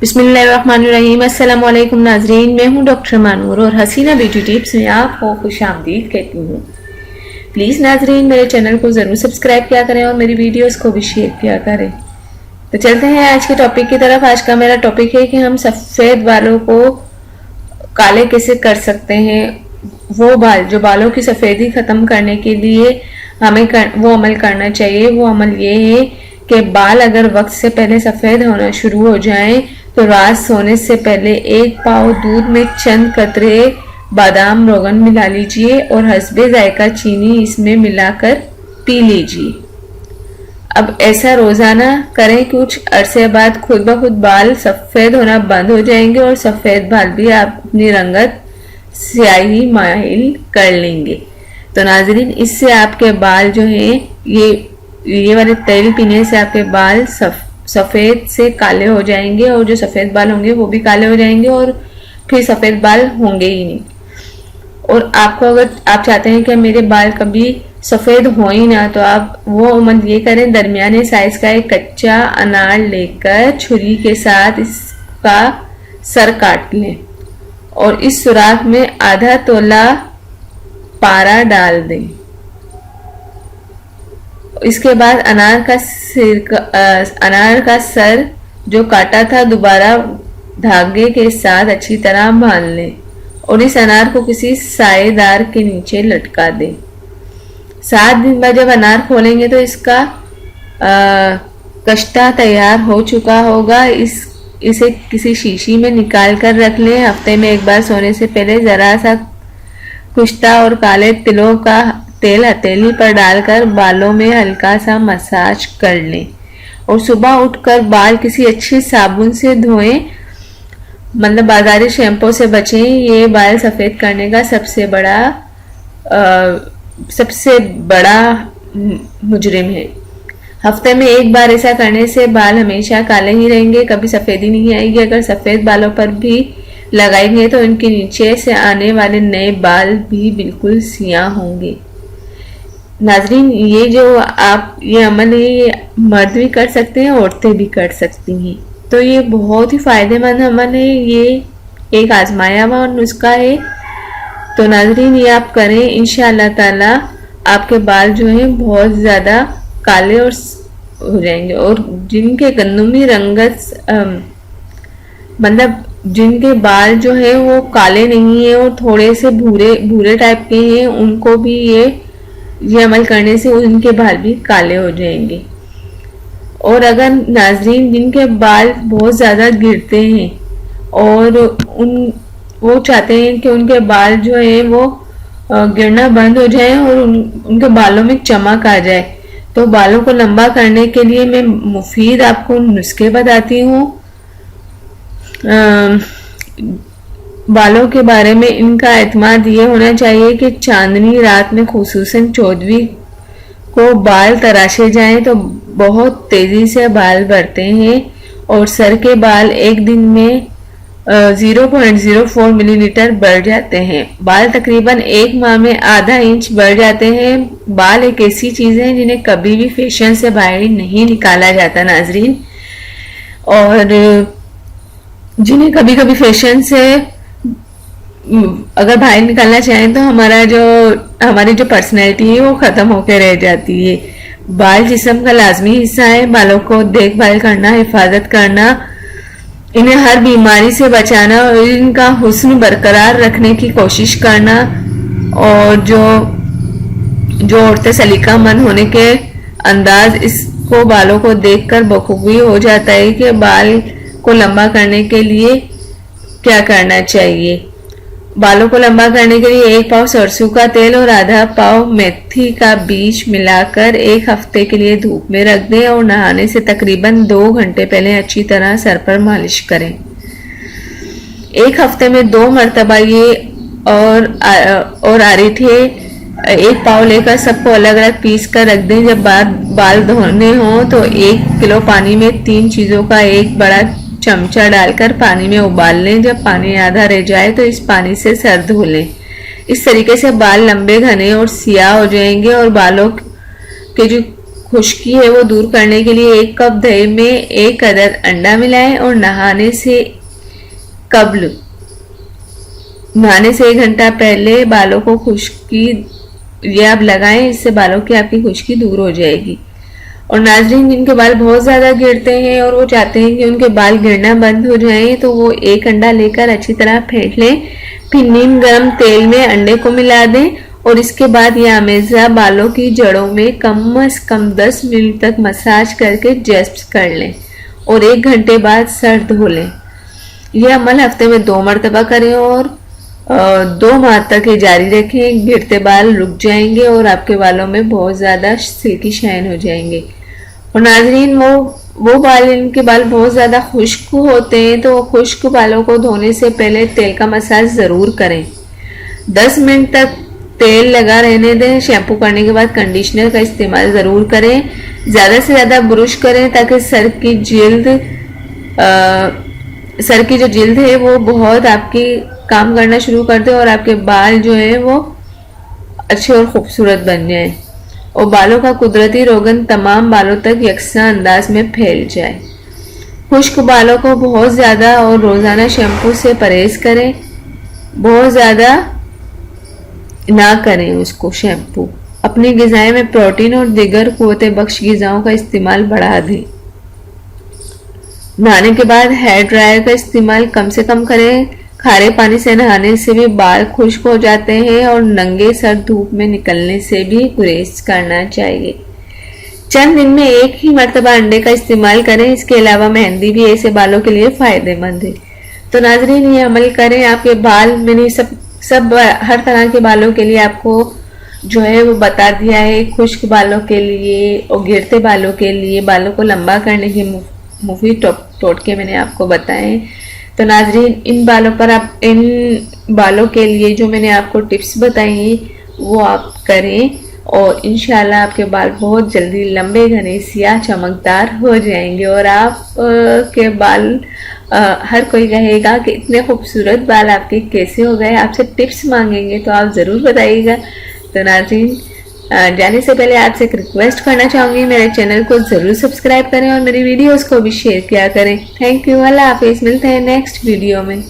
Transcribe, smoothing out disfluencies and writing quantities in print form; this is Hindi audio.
बिस्मिल्लाहिर्रहमानिर्रहीम। अस्सलाम वालेकुम नाजरीन, मैं हूं डॉक्टर मानूर और हसीना ब्यूटी टिप्स में आपको खुशामदीद कहती हूं। प्लीज़ नाजरीन मेरे चैनल को ज़रूर सब्सक्राइब किया करें और मेरी वीडियोस को भी शेयर किया करें। तो चलते हैं आज के टॉपिक की तरफ। आज का मेरा टॉपिक है कि हम सफ़ेद बालों को काले कैसे कर सकते हैं। वो बाल जो बालों की सफ़ेदी ख़त्म करने के लिए हमें वो अमल करना चाहिए। वो अमल ये है कि बाल अगर वक्त से पहले सफ़ेद होना शुरू हो जाएं तो रात सोने से पहले एक पाव दूध में चंद कतरे बादाम रोगन मिला लीजिए और हस्बे जायका चीनी इसमें मिलाकर पी लीजिए। अब ऐसा रोजाना करें, कुछ अरसे बाद खुद ब खुद बाल सफ़ेद होना बंद हो जाएंगे और सफ़ेद बाल भी आप अपनी रंगत स्याही माइल कर लेंगे। तो नाजरीन, इससे आपके बाल जो हैं ये वाले तेल पीने से आपके बाल सफ़ेद से काले हो जाएंगे और जो सफ़ेद बाल होंगे वो भी काले हो जाएंगे और फिर सफ़ेद बाल होंगे ही नहीं। और आपको अगर आप चाहते हैं कि मेरे बाल कभी सफ़ेद हो ही ना, तो आप वो अमल ये करें, दरमियाने साइज का एक कच्चा अनार लेकर छुरी के साथ इसका सर काट लें और इस सुराख में आधा तोला पारा डाल दें। इसके बाद अनार का सर जो काटा था दोबारा धागे के साथ अच्छी तरह बांध लें और इस अनार को किसी साएदार के नीचे लटका दें। 7 दिन बाद जब अनार खोलेंगे तो इसका कश्ता तैयार हो चुका होगा। इसे किसी शीशी में निकाल कर रख लें। हफ्ते में एक बार सोने से पहले ज़रा सा कुश्ता और काले तिलों का तेल हथेली पर डालकर बालों में हल्का सा मसाज कर लें और सुबह उठकर बाल किसी अच्छे साबुन से धोएं, मतलब बाजारी शैम्पू से बचें। ये बाल सफ़ेद करने का सबसे बड़ा मुजरिम है। हफ्ते में एक बार ऐसा करने से बाल हमेशा काले ही रहेंगे, कभी सफ़ेदी नहीं आएगी। अगर सफ़ेद बालों पर भी लगाएंगे तो इनके नीचे से आने वाले नए बाल भी बिल्कुल सियाह होंगे। नाजरीन, ये अमल है, ये मर्द भी कर सकते हैं, औरतें भी कर सकती हैं। तो ये बहुत ही फ़ायदेमंद अमल है, ये एक आजमाया हुआ नुस्खा है। तो नाजरीन, ये आप करें, इंशाअल्लाह ताला आपके बाल जो हैं बहुत ज़्यादा काले और हो जाएंगे। और जिनके गंदुमी रंगत मतलब जिनके बाल जो है वो काले नहीं है और थोड़े से भूरे टाइप के हैं, उनको भी ये अमल करने से उनके बाल भी काले हो जाएंगे। और अगर नाजरीन जिनके बाल बहुत ज़्यादा गिरते हैं और वो चाहते हैं कि उनके बाल जो है वो गिरना बंद हो जाए और उनके बालों में चमक आ जाए, तो बालों को लंबा करने के लिए मैं मुफीद आपको नुस्खे बताती हूँ। बालों के बारे में इनका एतमाद ये होना चाहिए कि चांदनी रात में खुसूसन 14वीं को बाल तराशे जाएं तो बहुत तेज़ी से बाल बढ़ते हैं और सर के बाल एक दिन में 0.04 मिलीलीटर बढ़ जाते हैं। बाल तकरीबन एक माह में आधा इंच बढ़ जाते हैं। बाल एक ऐसी चीज़ है जिन्हें कभी भी फैशन से बाहर नहीं निकाला जाता नाजरीन, और जिन्हें कभी कभी फैशन से अगर बाहर निकालना चाहें तो हमारी जो पर्सनैलिटी है वो ख़त्म होकर रह जाती है। बाल जिस्म का लाजमी हिस्सा है। बालों को देखभाल करना, हिफाजत करना, इन्हें हर बीमारी से बचाना और इनका हुस्न बरकरार रखने की कोशिश करना, और जो औरतें सलीकामंद होने के अंदाज इसको बालों को देखकर बखूबी हो जाता है कि बाल को लंबा करने के लिए क्या करना चाहिए। बालों को लंबा करने के लिए 1 पाव सरसों का तेल और आधा पाव मेथी का बीज मिलाकर 1 हफ्ते के लिए धूप में रख दें और नहाने से तकरीबन 2 घंटे पहले अच्छी तरह सर पर मालिश करें। 1 हफ्ते में 2 मरतबा ये और आरिठे 1 पाव लेकर सबको अलग अलग पीस कर रख दें। जब बाल धोने हों तो 1 किलो पानी में 3 चीज़ों का एक बड़ा चमचा डालकर पानी में उबाल लें। जब पानी आधा रह जाए तो इस पानी से सर धो लें। इस तरीके से बाल लंबे, घने और सियाह हो जाएंगे और बालों के जो खुश्की है वो दूर करने के लिए 1 कप दही में 1 अदद अंडा मिलाएं और नहाने से 1 घंटा पहले बालों को खुश्की ये आप लगाएं, इससे बालों की आपकी खुश्की दूर हो जाएगी। और नाज़रीन जिनके बाल बहुत ज़्यादा गिरते हैं और वो चाहते हैं कि उनके बाल गिरना बंद हो जाएं, तो वो 1 अंडा लेकर अच्छी तरह फेंट लें, फिर नीम गर्म तेल में अंडे को मिला दें और इसके बाद ये आमेज़ा बालों की जड़ों में कम से कम 10 मिनट तक मसाज करके जस्ट कर लें और 1 घंटे बाद सर धो लें। यह अमल हफ्ते में 2 मरतबा करें और 2 माह तक ये जारी रखें। गिरते बाल रुक जाएंगे और आपके बालों में बहुत ज़्यादा सिल्की शाइन हो जाएंगे। और नाज़रीन वो बाल, इनके बाल बहुत ज़्यादा खुश्क होते हैं, तो वो खुश्क बालों को धोने से पहले तेल का मसाज ज़रूर करें। 10 मिनट तक तेल लगा रहने दें। शैम्पू करने के बाद कंडीशनर का इस्तेमाल ज़रूर करें। ज़्यादा से ज़्यादा ब्रश करें ताकि सर की जो जिल्द है वो बहुत आपकी काम करना शुरू कर दे और आपके बाल जो है वो अच्छे और खूबसूरत बन जाए और बालों का कुदरती रोगन तमाम बालों तक यकसा अंदाज में फैल जाए। खुश्क बालों को बहुत ज़्यादा और रोज़ाना शैम्पू से परहेज करें, बहुत ज़्यादा ना करें उसको शैम्पू। अपनी ग़िज़ाएं में प्रोटीन और दीगर क़ुव्वत बख्श ग़िज़ाओं का इस्तेमाल बढ़ा दें। नहाने के बाद हेयर ड्रायर का इस्तेमाल कम से कम करें। खारे पानी से नहाने से भी बाल खुश्क हो जाते हैं और नंगे सर धूप में निकलने से भी गुरेज करना चाहिए। चंद दिन में 1 ही मरतबा अंडे का इस्तेमाल करें। इसके अलावा मेहंदी भी ऐसे बालों के लिए फ़ायदेमंद है। तो नाज़रीन ये अमल करें। आपके बाल मैंने सब हर तरह के बालों के लिए आपको जो है वो बता दिया है। खुश्क बालों के लिए और गिरते बालों के लिए, बालों को लंबा करने के मुफीद टोटके मैंने आपको बताए। तो नाज़रीन इन बालों के लिए जो मैंने आपको टिप्स बताई हैं वो आप करें और इंशाल्लाह आपके बाल बहुत जल्दी लंबे, घने, सियाह, चमकदार हो जाएंगे और आप के बाल हर कोई कहेगा कि इतने खूबसूरत बाल आपके कैसे हो गए। आपसे टिप्स मांगेंगे तो आप ज़रूर बताइएगा। तो नाज़रीन जाने से पहले आपसे एक रिक्वेस्ट करना चाहूँगी, मेरे चैनल को ज़रूर सब्सक्राइब करें और मेरी वीडियोस को भी शेयर किया करें। Thank you. अल्लाह हाफिज़। मिलते हैं नेक्स्ट वीडियो में।